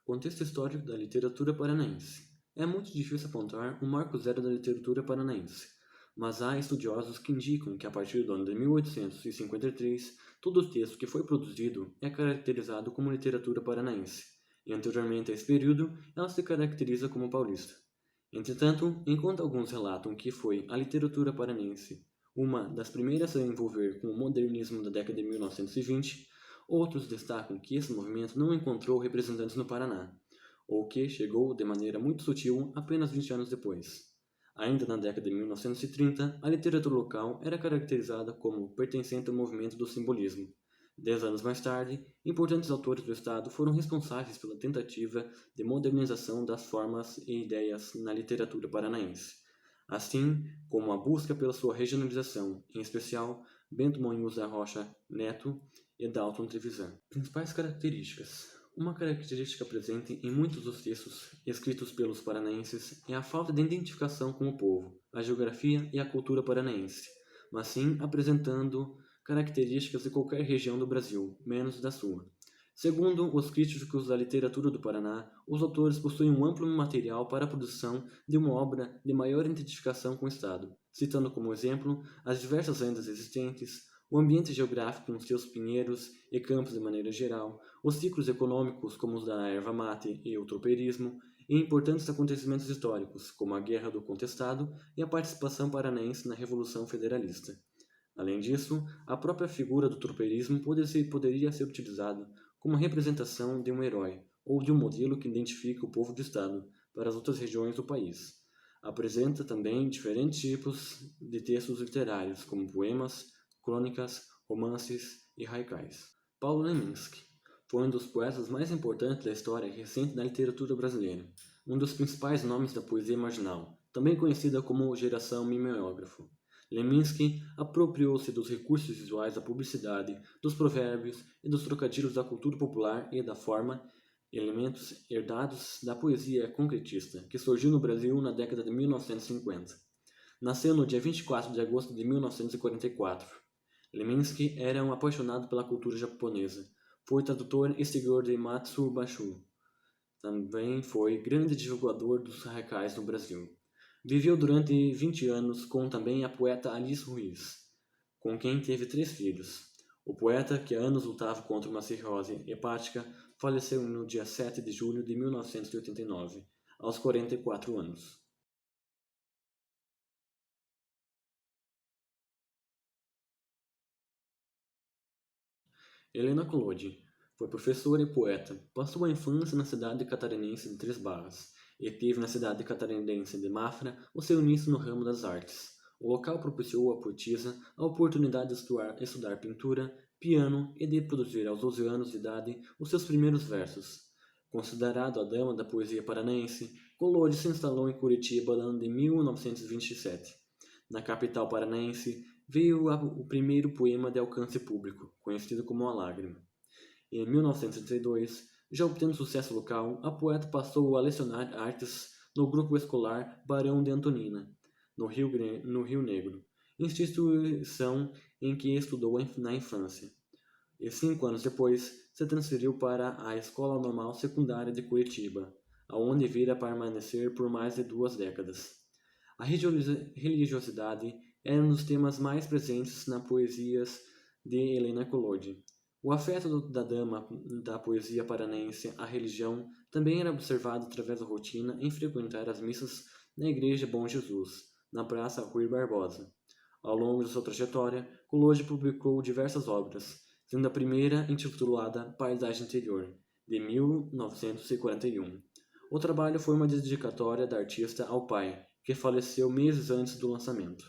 Contexto histórico da literatura paranaense. É muito difícil apontar um marco zero da literatura paranaense, mas há estudiosos que indicam que a partir do ano de 1853, todo o texto que foi produzido é caracterizado como literatura paranaense, e anteriormente a esse período ela se caracteriza como paulista. Entretanto, enquanto alguns relatam que foi a literatura paranense uma das primeiras a envolver com o modernismo da década de 1920, outros destacam que esse movimento não encontrou representantes no Paraná, ou que chegou de maneira muito sutil apenas 20 anos depois. Ainda na década de 1930, a literatura local era caracterizada como pertencente ao movimento do simbolismo. 10 anos mais tarde, importantes autores do Estado foram responsáveis pela tentativa de modernização das formas e ideias na literatura paranaense, assim como a busca pela sua regionalização, em especial Bento Monhus da Rocha Neto e Dalton Trevisan. Principais características. Uma característica presente em muitos dos textos escritos pelos paranaenses é a falta de identificação com o povo, a geografia e a cultura paranaense, mas sim apresentando características de qualquer região do Brasil, menos da sua. Segundo os críticos da literatura do Paraná, os autores possuem um amplo material para a produção de uma obra de maior identificação com o Estado, citando como exemplo as diversas lendas existentes, o ambiente geográfico com seus pinheiros e campos de maneira geral, os ciclos econômicos como os da erva mate e o tropeirismo, e importantes acontecimentos históricos, como a Guerra do Contestado e a participação paranaense na Revolução Federalista. Além disso, a própria figura do tropeirismo poderia ser utilizada como representação de um herói ou de um modelo que identifica o povo do Estado para as outras regiões do país. Apresenta também diferentes tipos de textos literários, como poemas, crônicas, romances e haikais. Paulo Leminski foi um dos poetas mais importantes da história recente da literatura brasileira, um dos principais nomes da poesia marginal, também conhecida como geração mimeógrafo. Leminski apropriou-se dos recursos visuais da publicidade, dos provérbios e dos trocadilhos da cultura popular e da forma, elementos herdados da poesia concretista, que surgiu no Brasil na década de 1950. Nasceu no dia 24 de agosto de 1944. Leminski era um apaixonado pela cultura japonesa. Foi tradutor e seguidor de Matsuo Bashir. Também foi grande divulgador dos haikais no Brasil. Viveu durante 20 anos com também a poeta Alice Ruiz, com quem teve 3 filhos. O poeta, que há anos lutava contra uma cirrose hepática, faleceu no dia 7 de julho de 1989, aos 44 anos. Helena Collodi foi professora e poeta. Passou a infância na cidade catarinense de Três Barras e teve na cidade catarinense de Mafra o seu início no ramo das artes. O local propiciou à poetisa a oportunidade de estudar pintura, piano e de produzir aos 12 anos de idade os seus primeiros versos. Considerado a dama da poesia paranaense, Collodi se instalou em Curitiba no ano de 1927. Na capital paranaense, veio o primeiro poema de alcance público, conhecido como A Lágrima. Em 1932, já obtendo sucesso local, a poeta passou a lecionar artes no grupo escolar Barão de Antonina, no Rio Negro, instituição em que estudou na infância. E 5 anos depois, se transferiu para a Escola Normal Secundária de Curitiba, aonde vira permanecer por mais de 2 décadas. A religiosidade era um dos temas mais presentes nas poesias de Helena Collodi. O afeto da dama da poesia paranaense à religião também era observado através da rotina em frequentar as missas na Igreja Bom Jesus, na Praça Rui Barbosa. Ao longo de sua trajetória, Collodi publicou diversas obras, sendo a primeira intitulada Paisagem Interior, de 1941. O trabalho foi uma dedicatória da artista ao pai, que faleceu meses antes do lançamento.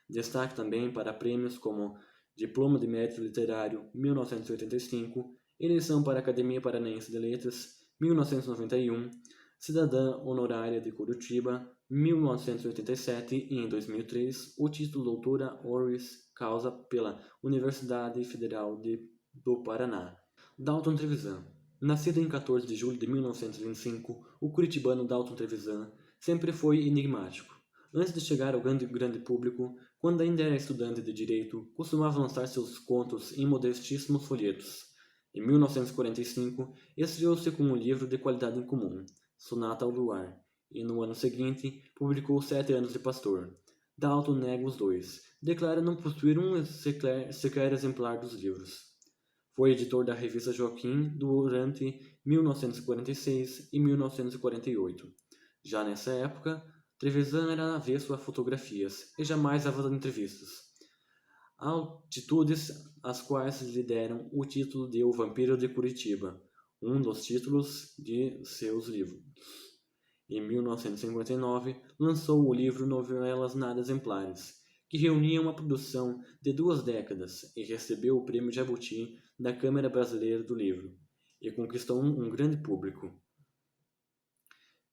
Destaque também para prêmios como Diploma de Mérito Literário 1985, Eleição para a Academia Paranaense de Letras 1991, Cidadã Honorária de Curitiba 1987 e, em 2003, o título Doutora Honoris Causa pela Universidade Federal do Paraná. Dalton Trevisan. Nascido em 14 de julho de 1925, o curitibano Dalton Trevisan sempre foi enigmático. Antes de chegar ao grande público, quando ainda era estudante de direito, costumava lançar seus contos em modestíssimos folhetos. Em 1945, estreou-se com um livro de qualidade incomum, Sonata ao Luar, e no ano seguinte publicou 7 anos de Pastor. Dalton nega os dois, declara não possuir um sequer exemplar dos livros. Foi editor da revista Joaquim durante 1946 e 1948. Já nessa época, Trevisan era avesso a fotografias e jamais dava entrevistas. Atitudes às quais lhe deram o título de O Vampiro de Curitiba, um dos títulos de seus livros. Em 1959, lançou o livro Novelas Nada Exemplares, que reunia uma produção de 2 décadas e recebeu o Prêmio Jabuti da Câmara Brasileira do Livro, e conquistou um grande público.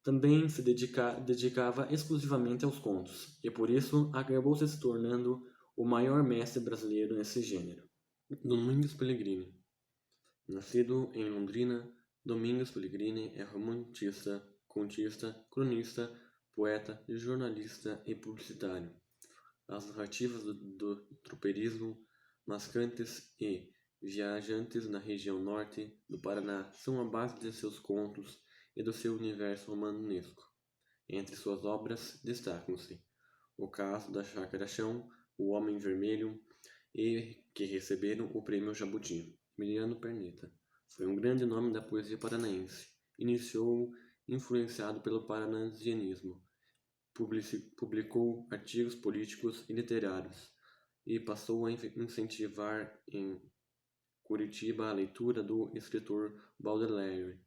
Também se dedicava exclusivamente aos contos, e por isso acabou se tornando o maior mestre brasileiro nesse gênero. Domingos Pellegrini. Nascido em Londrina, Domingos Pellegrini é romantista, contista, cronista, poeta, jornalista e publicitário. As narrativas do tropeirismo, mascantes e viajantes na região norte do Paraná são a base de seus contos e do seu universo romanesco. Entre suas obras destacam-se O Caso da Chácara Chão, O Homem Vermelho e que receberam o Prêmio Jabuti. Emiliano Perneta foi um grande nome da poesia paranaense. Iniciou influenciado pelo parnasianismo. Publicou artigos políticos e literários e passou a incentivar em Curitiba a leitura do escritor Baudelaire.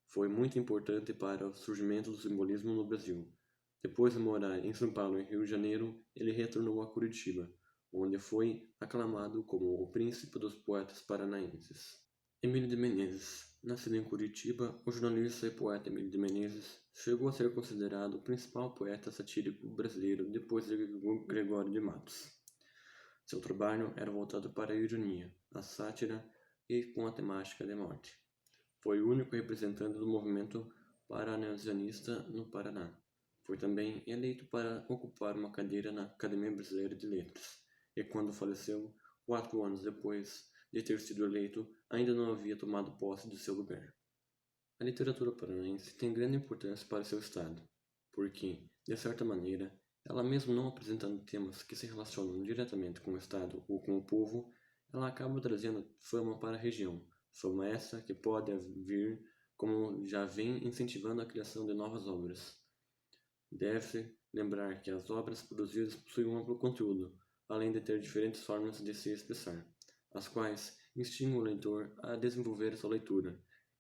Foi muito importante para o surgimento do simbolismo no Brasil. Depois de morar em São Paulo e Rio de Janeiro, ele retornou a Curitiba, onde foi aclamado como o príncipe dos poetas paranaenses. Emílio de Menezes. Nascido em Curitiba, o jornalista e poeta Emílio de Menezes chegou a ser considerado o principal poeta satírico brasileiro depois de Gregório de Matos. Seu trabalho era voltado para a ironia, a sátira e com a temática da morte. Foi o único representante do movimento parnasianista no Paraná. Foi também eleito para ocupar uma cadeira na Academia Brasileira de Letras, e quando faleceu, 4 anos depois de ter sido eleito, ainda não havia tomado posse de seu lugar. A literatura paranaense tem grande importância para seu estado, porque, de certa maneira, ela mesmo não apresentando temas que se relacionam diretamente com o estado ou com o povo, ela acaba trazendo fama para a região, fama essa que pode vir como já vem incentivando a criação de novas obras. Deve-se lembrar que as obras produzidas possuem um amplo conteúdo, além de ter diferentes formas de se expressar, as quais instigam o leitor a desenvolver sua leitura,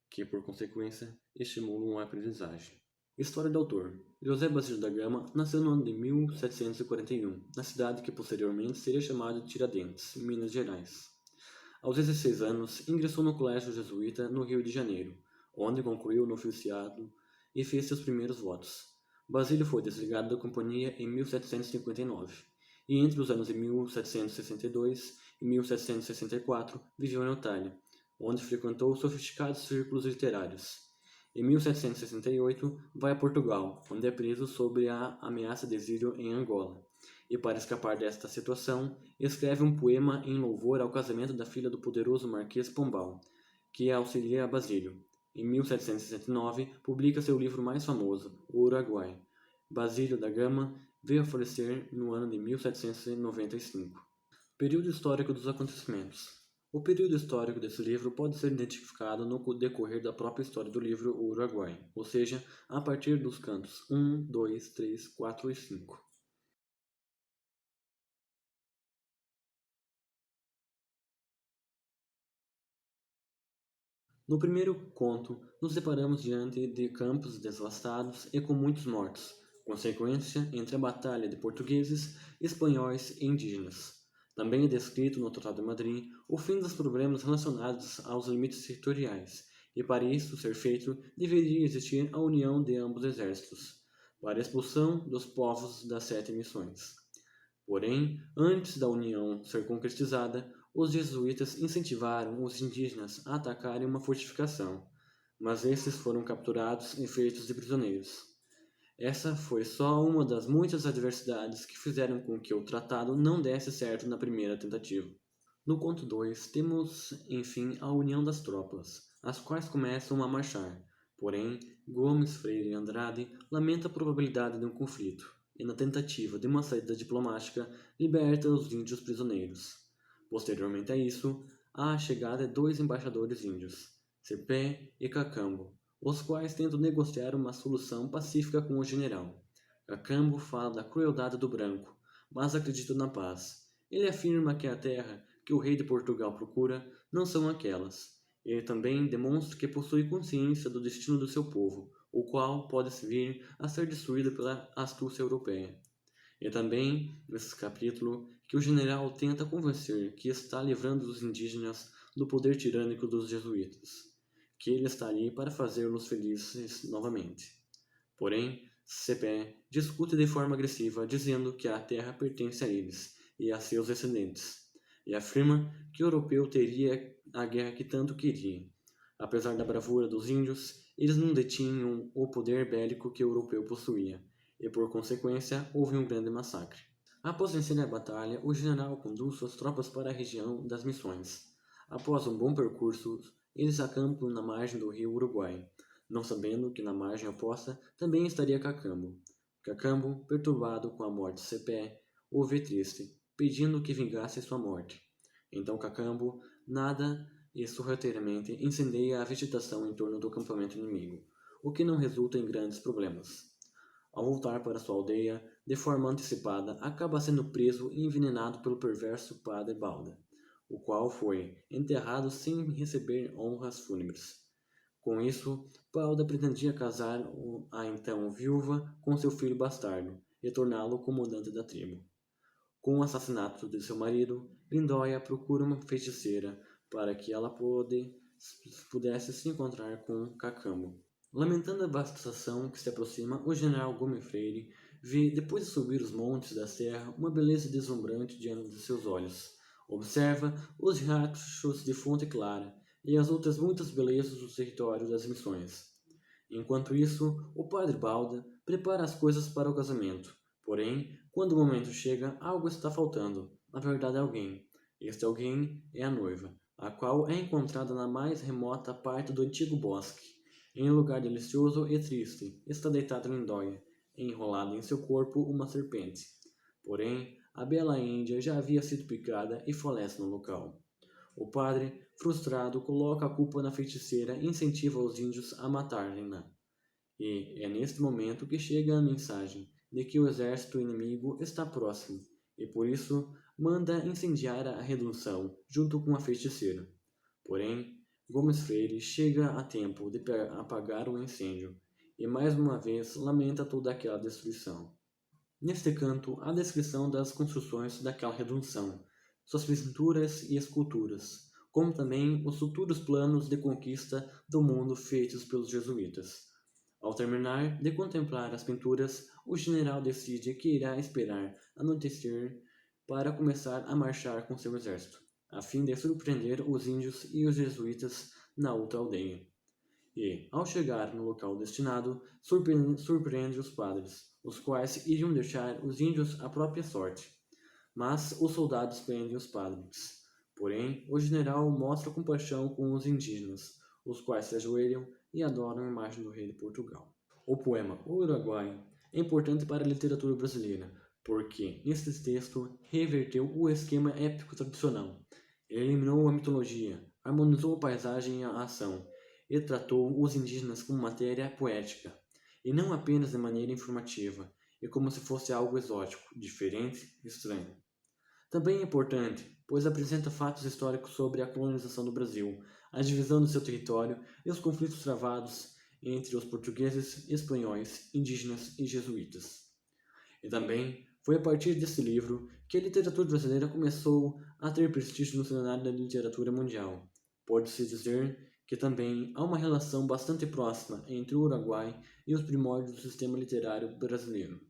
que, por consequência, estimulam a aprendizagem. História do autor. José Basílio da Gama nasceu no ano de 1741, na cidade que posteriormente seria chamada de Tiradentes, em Minas Gerais. Aos 16 anos, ingressou no colégio jesuíta no Rio de Janeiro, onde concluiu o noviciado e fez seus primeiros votos. Basílio foi desligado da companhia em 1759, e entre os anos de 1762 e 1764 viveu na Itália, onde frequentou sofisticados círculos literários. Em 1768, vai a Portugal, onde é preso sob a ameaça de exílio em Angola, e para escapar desta situação, escreve um poema em louvor ao casamento da filha do poderoso Marquês Pombal, que auxilia Basílio. Em 1769, publica seu livro mais famoso, O Uruguai. Basílio da Gama veio a falecer no ano de 1795. Período histórico dos acontecimentos. O período histórico desse livro pode ser identificado no decorrer da própria história do livro O Uruguai, ou seja, a partir dos cantos 1, 2, 3, 4 e 5. No primeiro conto, nos deparamos diante de campos devastados e com muitos mortos, consequência entre a batalha de portugueses, espanhóis e indígenas. Também é descrito no Tratado de Madrid o fim dos problemas relacionados aos limites territoriais, e para isso ser feito deveria existir a união de ambos exércitos, para a expulsão dos povos das 7 missões. Porém, antes da união ser concretizada, os jesuítas incentivaram os indígenas a atacarem uma fortificação, mas esses foram capturados e feitos de prisioneiros. Essa foi só uma das muitas adversidades que fizeram com que o tratado não desse certo na primeira tentativa. No conto 2, temos, enfim, a união das tropas, as quais começam a marchar. Porém, Gomes Freire Andrade lamenta a probabilidade de um conflito, e na tentativa de uma saída diplomática, liberta os índios prisioneiros. Posteriormente a isso, há a chegada de dois embaixadores índios, Cepé e Cacambo, os quais tentam negociar uma solução pacífica com o general. Cacambo fala da crueldade do branco, mas acredita na paz. Ele afirma que a terra que o rei de Portugal procura não são aquelas. Ele também demonstra que possui consciência do destino do seu povo, o qual pode vir a ser destruído pela astúcia europeia. E também, nesse capítulo, que o general tenta convencer que está livrando os indígenas do poder tirânico dos jesuítas, que ele está ali para fazê-los felizes novamente. Porém, Cepé discute de forma agressiva, dizendo que a terra pertence a eles e a seus descendentes, e afirma que o europeu teria a guerra que tanto queria. Apesar da bravura dos índios, eles não detinham o poder bélico que o europeu possuía, e por consequência houve um grande massacre. Após vencer a batalha, o general conduz suas tropas para a região das Missões. Após um bom percurso, eles acampam na margem do rio Uruguai, não sabendo que na margem oposta também estaria Cacambo. Cacambo, perturbado com a morte de Cepé, o vê triste, pedindo que vingasse sua morte. Então Cacambo nada e sorrateiramente incendeia a vegetação em torno do acampamento inimigo, o que não resulta em grandes problemas. Ao voltar para sua aldeia, de forma antecipada, acaba sendo preso e envenenado pelo perverso padre Balda, o qual foi enterrado sem receber honras fúnebres. Com isso, Balda pretendia casar a então viúva com seu filho bastardo e torná-lo comandante da tribo. Com o assassinato de seu marido, Lindóia procura uma feiticeira para que ela pudesse se encontrar com Cacambo. Lamentando a devastação que se aproxima, o general Gomes Freire vê, depois de subir os montes da serra, uma beleza deslumbrante diante de seus olhos. Observa os riachos de Fonte Clara e as outras muitas belezas do território das Missões. Enquanto isso, o padre Balda prepara as coisas para o casamento. Porém, quando o momento chega, algo está faltando. Na verdade, alguém. Este alguém é a noiva, a qual é encontrada na mais remota parte do antigo bosque. Em um lugar delicioso e triste, está deitada Lindóia, enrolada em seu corpo uma serpente. Porém, a bela Índia já havia sido picada e falece no local. O padre, frustrado, coloca a culpa na feiticeira e incentiva os índios a matarem-na. E é neste momento que chega a mensagem de que o exército inimigo está próximo, e por isso manda incendiar a redução junto com a feiticeira. Porém, Gomes Freire chega a tempo de apagar o incêndio, e mais uma vez lamenta toda aquela destruição. Neste canto, há a descrição das construções daquela redução, suas pinturas e esculturas, como também os futuros planos de conquista do mundo feitos pelos jesuítas. Ao terminar de contemplar as pinturas, o general decide que irá esperar anoitecer para começar a marchar com seu exército, a fim de surpreender os índios e os jesuítas na outra aldeia. E, ao chegar no local destinado, surpreende os padres, os quais iriam deixar os índios à própria sorte. Mas os soldados prendem os padres. Porém, o general mostra compaixão com os indígenas, os quais se ajoelham e adoram a imagem do rei de Portugal. O poema O Uruguai é importante para a literatura brasileira, porque, neste texto, reverteu o esquema épico tradicional. Ele eliminou a mitologia, harmonizou a paisagem e a ação, e tratou os indígenas como matéria poética, e não apenas de maneira informativa, e como se fosse algo exótico, diferente e estranho. Também é importante, pois apresenta fatos históricos sobre a colonização do Brasil, a divisão do seu território e os conflitos travados entre os portugueses, espanhóis, indígenas e jesuítas. E também foi a partir desse livro que a literatura brasileira começou a ter prestígio no cenário da literatura mundial. Pode-se dizer que também há uma relação bastante próxima entre o Uruguai e os primórdios do sistema literário brasileiro.